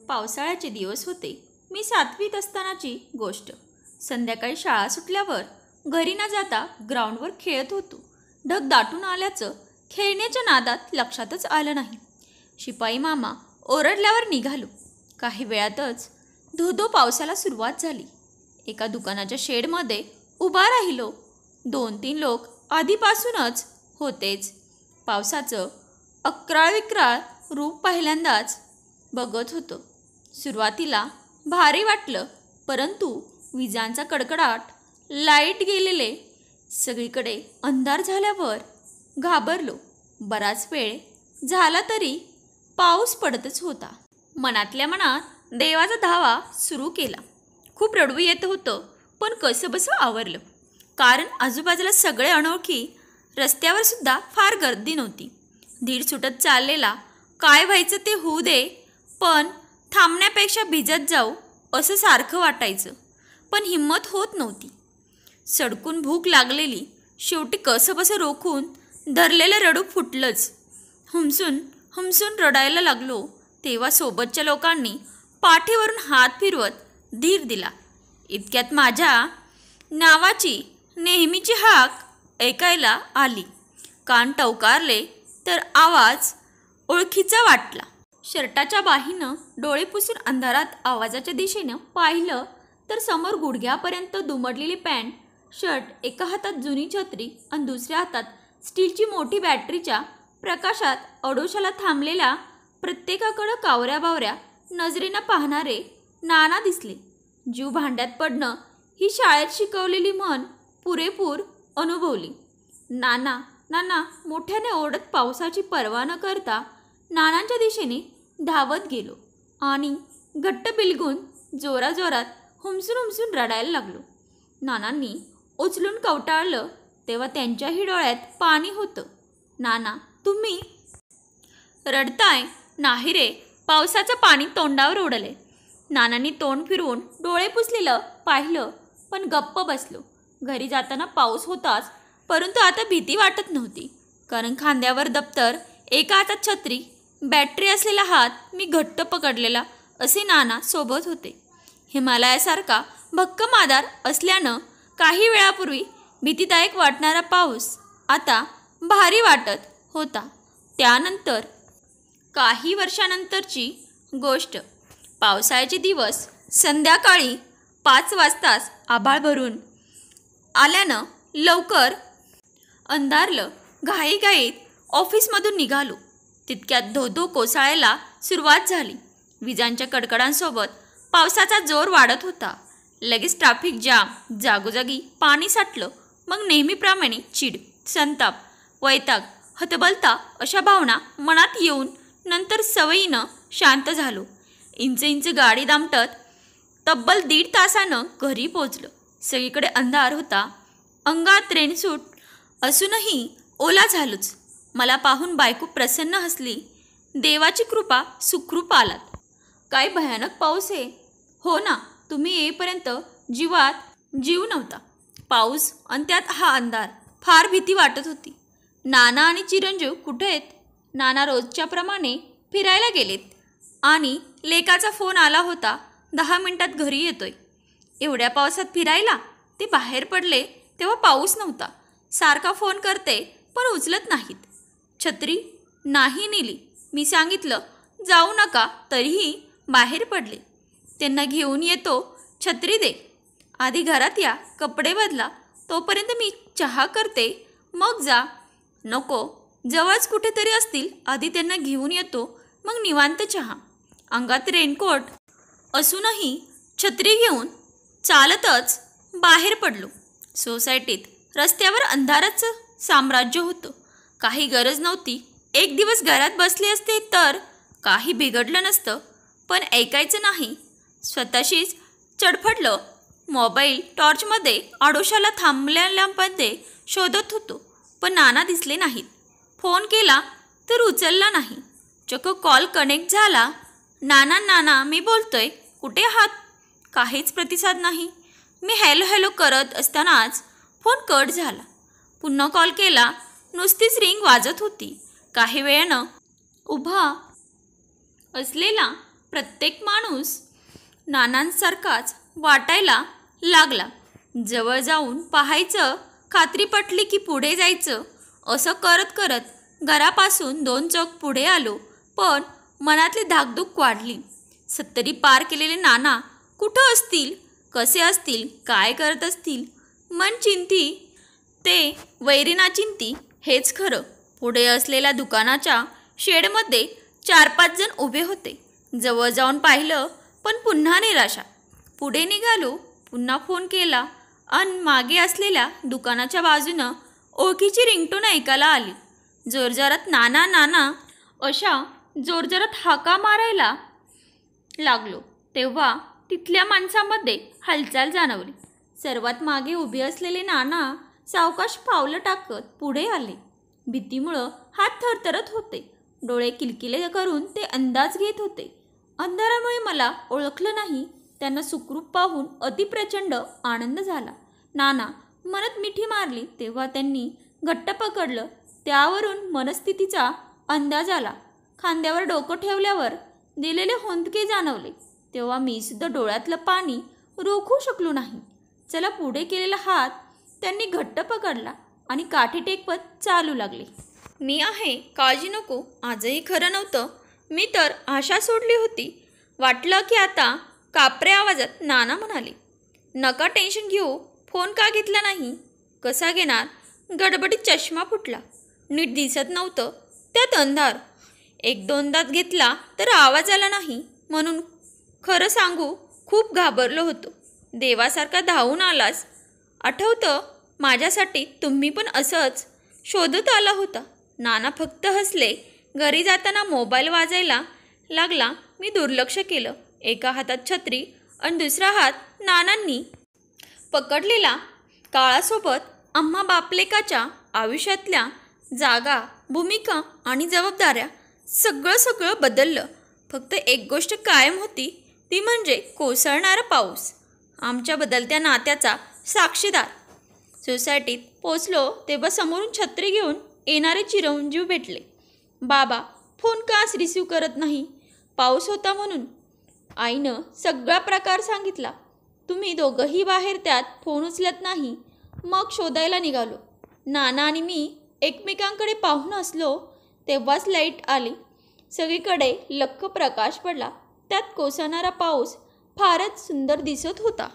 पावसाळ्याचे दिवस होते. मी 7वीत असतानाची गोष्ट. संध्याकाळी शाळा सुटल्यावर घरी न जाता ग्राउंडवर खेळत होतो. ढग दाटून आल्याचं खेळण्याच्या नादात लक्षातच आलं नाही. शिपाई मामा ओरडल्यावर निघालो. काही वेळातच धो-धो पावसाला सुरुवात झाली. एका दुकानाच्या शेडमध्ये उभा राहिलो. 2-3 लोक आधीपासूनच होतेच. पावसाचं अक्राळ-विक्राळ रूप पहिल्यांदाच बघत होतो. सुरुवातीला भारी वाटलं, परंतु विजांचा कडकडाट, लाईट गेलेले, सगळीकडे अंधार झाल्यावर घाबरलो. बराच वेळ झाला तरी पाऊस पडतच होता. मनातल्या मनात देवाचा धावा सुरू केला. खूप रडू येत होतं, पण कसंबसं आवरलं. कारण आजूबाजूला सगळे अनोळखी, रस्त्यावर सुद्धा फार गर्दी नव्हती. धीर सुटत चाललेला, काय व्हायचं ते होऊ दे, पण थांबण्यापेक्षा भिजत जाऊ असं सारखं वाटायचं. पण हिंमत होत नव्हती. सडकून भूक लागलेली. शेवटी कसंबसं रोखून धरलेलं रडू फुटलंच. हमसून रडायला लागलो तेव्हा सोबतच्या लोकांनी पाठीवरून हात फिरवत धीर दिला. इतक्यात माझ्या नावाची नेहमीची हाक ऐकायला आली. कान टवकारले तर आवाज ओळखीचा वाटला. शर्टाच्या बाहीनं डोळे पुसून अंधारात आवाजाच्या दिशेनं पाहिलं तर समोर गुडघ्यापर्यंत दुमडलेली पॅन्ट, शर्ट, एका हातात जुनी छत्री आणि दुसऱ्या हातात स्टीलची मोठी बॅटरीच्या प्रकाशात अडोशाला थांबलेल्या प्रत्येकाकडं कावऱ्या-बावऱ्या नजरेनं पाहणारे नाना दिसले. जीव भांड्यात पडणं ही शाळेत शिकवलेली म्हण पुरेपूर अनुभवली. नाना नाना मोठ्याने ओरडत पावसाची पर्वा न करता नानांच्या दिशेने धावत गेलो आणि घट्ट बिलगून जोराजोरात हुमसून रडायला लागलो. नानांनी उचलून कवटाळलं तेव्हा त्यांच्याही डोळ्यात पाणी होतं. नाना, तुम्ही रडताय? नाही रे, पावसाचं पाणी तोंडावर उडले. नानांनी तोंड फिरवून डोळे पुसलेलं पाहिलं, पण गप्प बसलो. घरी जाताना पाऊस होताच, परंतु आता भीती वाटत नव्हती. कारण खांद्यावर दप्तर, एका हातात छत्री, बॅटरी असलेला हात मी घट्ट पकडलेला असे नाना सोबत होते. हिमालयासारखा भक्कम आधार असल्यानं काही वेळापूर्वी भीतीदायक वाटणारा पाऊस आता भारी वाटत होता. त्यानंतर काही वर्षानंतरची गोष्ट. पावसाळ्याचे दिवस. संध्याकाळी 5 वाजताच आभाळ भरून आल्यानं लवकर अंधारलं. घाईघाईत ऑफिसमधून निघालो. तितक्यात धो-धो कोसळायला सुरुवात झाली. विजांच्या कडकडांसोबत पावसाचा जोर वाढत होता. लगेच ट्रॅफिक जाम, जागोजागी पाणी साठलं. मग नेहमीप्रमाणे चिड, संताप, वैताग, हतबलता अशा भावना मनात येऊन नंतर सवयीनं शांत झालो. इंच गाडी दामटत तब्बल 1.5 तासानं घरी पोचलो. सगळीकडे अंधार होता. अंगात रेनसूट असूनही ओला झालोच. मला पाहून बायको प्रसन्न हसली. देवाची कृपा, सुखरूप आलात. काय भयानक पाऊस आहे. हो ना, तुम्ही येईपर्यंत जीवात जीव नव्हता. पाऊस आणि त्यात हा अंधार. फार भीती वाटत होती. नाना आणि चिरंजीव कुठे आहेत? नाना रोजच्याप्रमाणे फिरायला गेलेत आणि लेकाचा फोन आला होता, 10 मिनिटात घरी येतोय. एवढ्या पावसात फिरायला? ते बाहेर पडले तेव्हा पाऊस नव्हता. सारखा फोन करते पण उचलत नाहीत. छत्री नाही नेली. मी सांगितलं जाऊ नका, तरीही बाहेर पडले. त्यांना घेऊन येतो, छत्री दे. आधी घरात या, कपडे बदला, तोपर्यंत मी चहा करते, मग जा. नको, जवळच कुठेतरी असतील, आधी त्यांना घेऊन येतो, मग निवांत चहा. अंगात रेनकोट असूनही छत्री घेऊन चालतच बाहेर पडलो. सोसायटीत रस्त्यावर अंधाराचं साम्राज्य होतं. काही गरज नव्हती. 1 दिवस घरात बसले असते तर काही बिघडलं नसतं, पण ऐकायचं नाही. स्वतःशीच चडफडलं. मोबाईल टॉर्चमध्ये आडोशाला थांबलेल्यामध्ये शोधत होतो, पण नाना दिसले नाहीत. फोन केला तर उचलला नाही. चक्क कॉल कनेक्ट झाला. नाना मी बोलतोय, कुठे आहात? काहीच प्रतिसाद नाही. मी हॅलो करत असतानाच फोन कट झाला. पुन्हा कॉल केला, नुसतीच रिंग वाजत होती. काही वेळानं उभा असलेला प्रत्येक माणूस नानांसारखाच वाटायला लागला. जवळ जाऊन पाहायचं, खात्री पटली की पुढे जायचं. असं करत करत घरापासून 2 चौक पुढे आलो, पण मनातली धाकधूक वाढली. 70 पार केलेले नाना कुठं असतील, कसे असतील, काय करत असतील? मन चिंती ते वैरिना चिंती हेच खरं. पुढे असलेल्या दुकानाच्या शेडमध्ये 4-5 जण उभे होते. जवळ जाऊन पाहिलं, पण पुन्हा निराशा. पुढे निघालो, पुन्हा फोन केला आणि मागे असलेल्या दुकानाच्या बाजूनं ओळखीची रिंगटोन ऐकायला आली. जोरजोरात नाना नाना अशा जोरजोरात हाका मारायला लागलो, तेव्हा तिथल्या माणसामध्ये हालचाल जाणवली. सर्वात मागे उभे असलेले नाना सावकाश पावलं टाकत पुढे आले. भीतीमुळं हात थरथरत होते. डोळे किलकिले करून ते अंदाज घेत होते. अंधारामुळे मला ओळखलं नाही. त्यांना सुखरूप पाहून अतिप्रचंड आनंद झाला. नाना मनत मिठी मारली, तेव्हा त्यांनी घट्ट पकडलं. त्यावरून मनस्थितीचा अंदाज आला. खांद्यावर डोकं ठेवल्यावर दिलेले होंदके जाणवले, तेव्हा मी सुद्धा डोळ्यातलं पाणी रोखू शकलो नाही. चला पुढे केलेला हात त्यांनी घट्ट पकडला आणि काठी टेकवत चालू लागले. मी आहे, काळजी नको. आजही खरं नव्हतं. मी तर आशा सोडली होती. वाटलं की आता कापऱ्या आवाजात नाना म्हणाले, नका टेन्शन घेऊ. फोन का घेतला नाही? कसा घेणार? गडबडीत चष्मा फुटला. नीट दिसत नव्हतं, त्यात अंधार. 1-2दाच घेतला तर आवाज आला नाही, म्हणून खरं सांगू खूप घाबरलो होतो. देवासारखा धावून आलास. आठवतं, माझ्यासाठी तुम्ही पण असंच शोधत आला होता. नाना फक्त हसले. घरी जाताना मोबाईल वाजायला लागला. मी दुर्लक्ष केलं. एका हातात छत्री आणि दुसरा हात नानांनी पकडलेला. काळासोबत आम्हा बापलेकाच्या आयुष्यातल्या जागा, भूमिका आणि जबाबदाऱ्या सगळं बदललं. फक्त एक गोष्ट कायम होती, ती म्हणजे कोसळणारा पाऊस, आमच्या बदलत्या नात्याचा साक्षीदार. सोसायटीत पोचलो तेव्हा समोरून छत्री घेऊन येणारे चिरंजीव भेटले. बाबा, फोन काच रिसीव करत नाही? पाऊस होता म्हणून. आईनं सगळा प्रकार सांगितला. तुम्ही दोघंही बाहेर, त्यात फोन उचलत नाही. मग शोधायला निघालो. नाना आणि मी एकमेकांकडे पाहून असलो, तेव्हाच लाईट आली. सगळीकडे लख्ख प्रकाश पडला. त्यात कोसळणारा पाऊस फारच सुंदर दिसत होता.